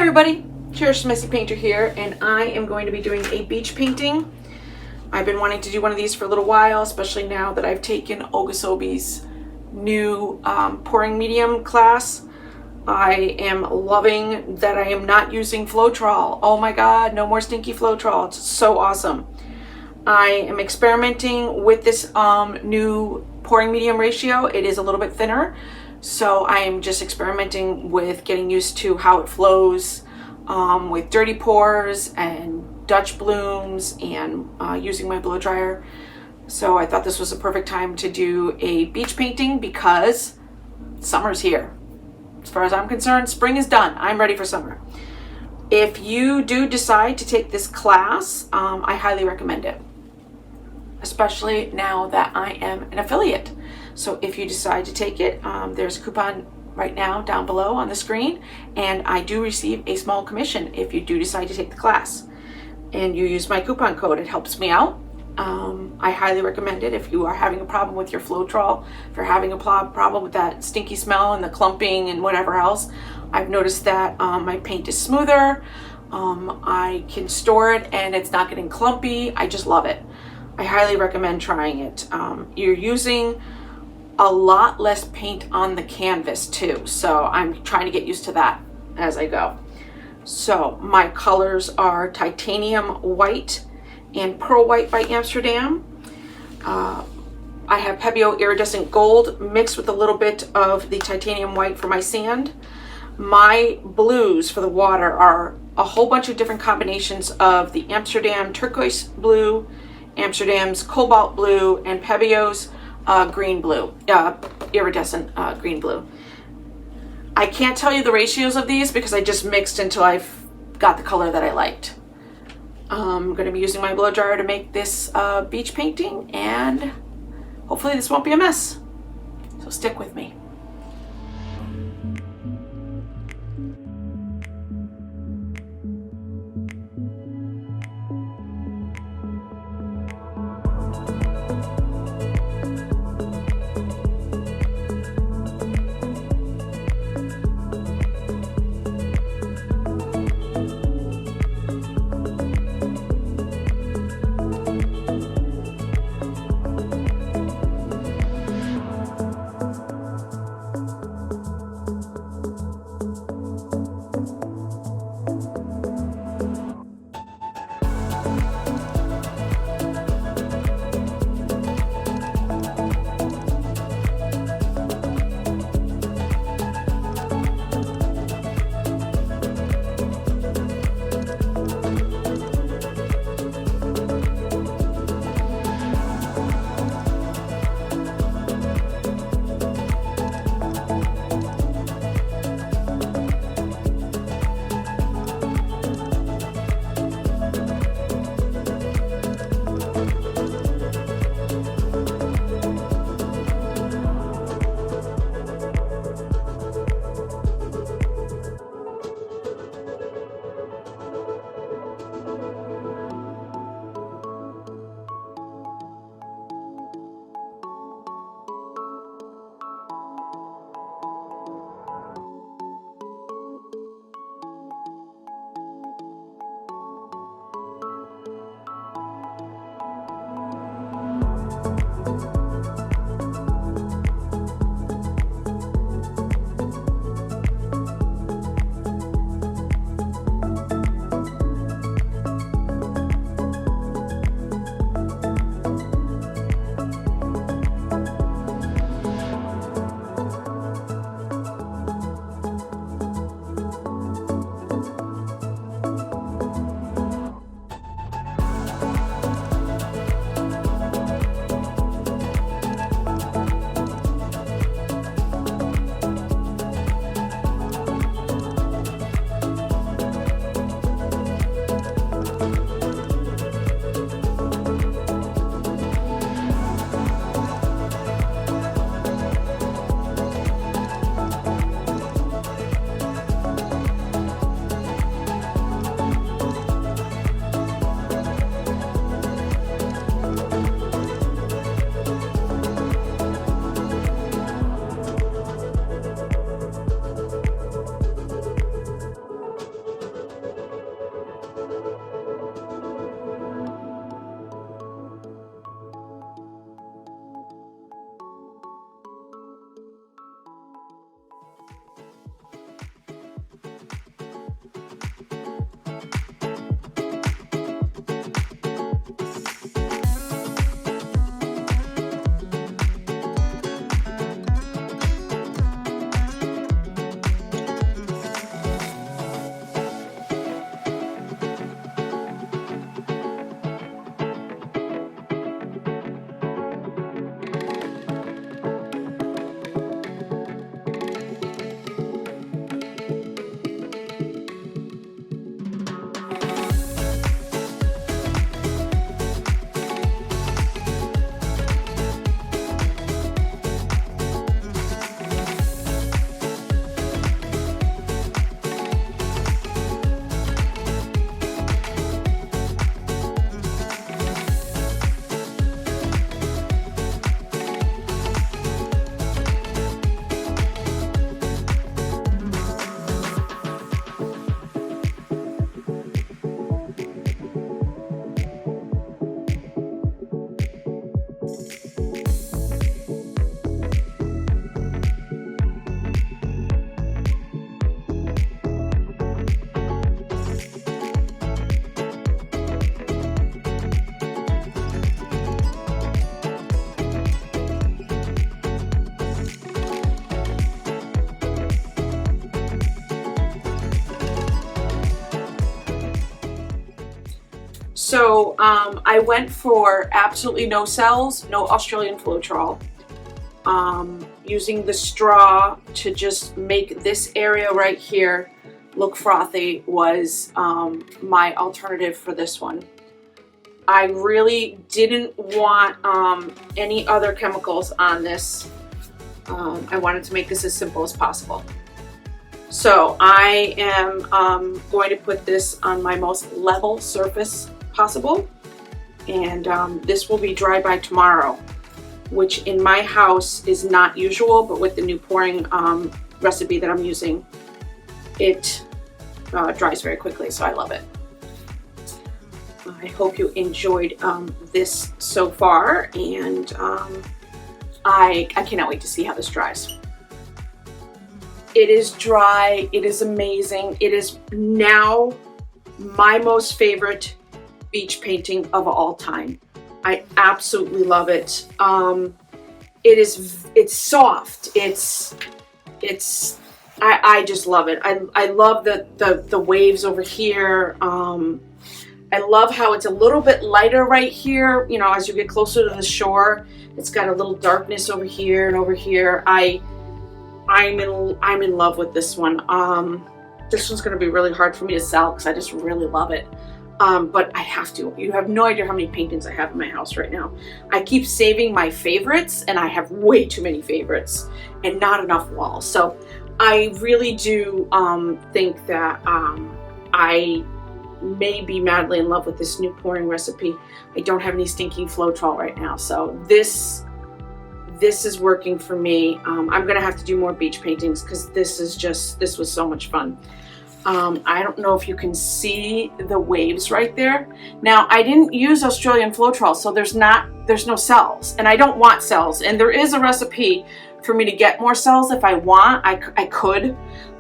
everybody, Cherish Messy Painter here, and I am going to be doing a beach painting. I've been wanting to do one of these for a little while, especially now that I've taken Olga Soby's new pouring medium class. I am loving that I am not using Floetrol. Oh my god, no more stinky Floetrol. It's so awesome. I am experimenting with this new pouring medium ratio. It is a little bit thinner, so I am just experimenting with getting used to how it flows with dirty pours and Dutch blooms and using my blow dryer. So I thought this was a perfect time to do a beach painting because summer's here. As far as I'm concerned, spring is done. I'm ready for summer. If you do decide to take this class, I highly recommend it, especially now that I am an affiliate. So if you decide to take it, there's a coupon right now down below on the screen, and I do receive a small commission if you do decide to take the class and you use my coupon code. It helps me out. I highly recommend it if you are having a problem with your Floetrol, if you're having a problem with that stinky smell and the clumping and whatever else. I've noticed that my paint is smoother. I can store it and it's not getting clumpy. I just love it. I highly recommend trying it. You're using a lot less paint on the canvas too, so I'm trying to get used to that as I go. So my colors are titanium white and pearl white by Amsterdam. I have Pebeo iridescent gold mixed with a little bit of the titanium white for my sand. My blues for the water are a whole bunch of different combinations of the Amsterdam turquoise blue, Amsterdam's cobalt blue, and Pebeo's green blue, iridescent green blue. I can't tell you the ratios of these because I just mixed until I've got the color that I liked. I'm going to be using my blow dryer to make this beach painting, and hopefully this won't be a mess. So stick with me. So I went for absolutely no cells, no Australian Floetrol. Using the straw to just make this area right here look frothy was my alternative for this one. I really didn't want any other chemicals on this. I wanted to make this as simple as possible. So I am going to put this on my most level surface possible, and this will be dry by tomorrow, which in my house is not usual, but with the new pouring recipe that I'm using, it dries very quickly, so I love it. I hope you enjoyed this so far, and I cannot wait to see how this dries. It is dry, it is amazing. It is now my most favorite beach painting of all time. I absolutely love it. It's soft. I just love it. I love the waves over here. I love how it's a little bit lighter right here. You know, as you get closer to the shore, it's got a little darkness over here and over here. I'm in love with this one. This one's gonna be really hard for me to sell because I just really love it. But I have to. You have no idea how many paintings I have in my house right now. I keep saving my favorites, and I have way too many favorites and not enough walls. So I really do think that I may be madly in love with this new pouring recipe. I don't have any stinking Floetrol right now, so this is working for me. I'm gonna have to do more beach paintings because this was so much fun. I don't know if you can see the waves right there. Now, I didn't use Australian Floetrol, so there's no cells, and I don't want cells. And there is a recipe for me to get more cells if I want. I could,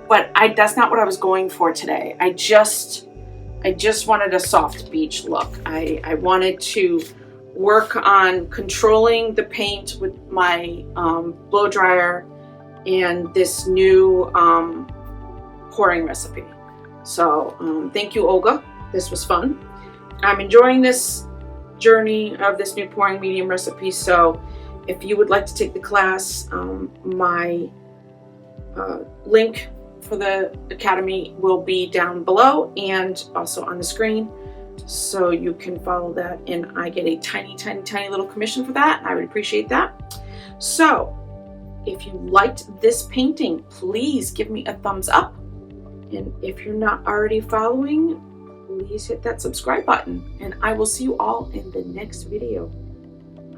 but that's not what I was going for today. I just wanted a soft beach look. I wanted to work on controlling the paint with my blow dryer and this new pouring recipe. So thank you, Olga. This was fun. I'm enjoying this journey of this new pouring medium recipe. So if you would like to take the class, my link for the Academy will be down below and also on the screen. So you can follow that, and I get a tiny, tiny, tiny little commission for that. I would appreciate that. So if you liked this painting, please give me a thumbs up. And if you're not already following, please hit that subscribe button. And I will see you all in the next video.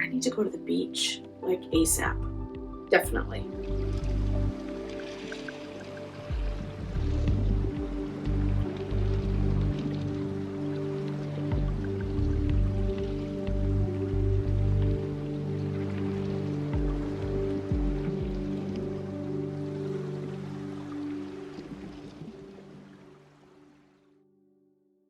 I need to go to the beach, like ASAP. Definitely.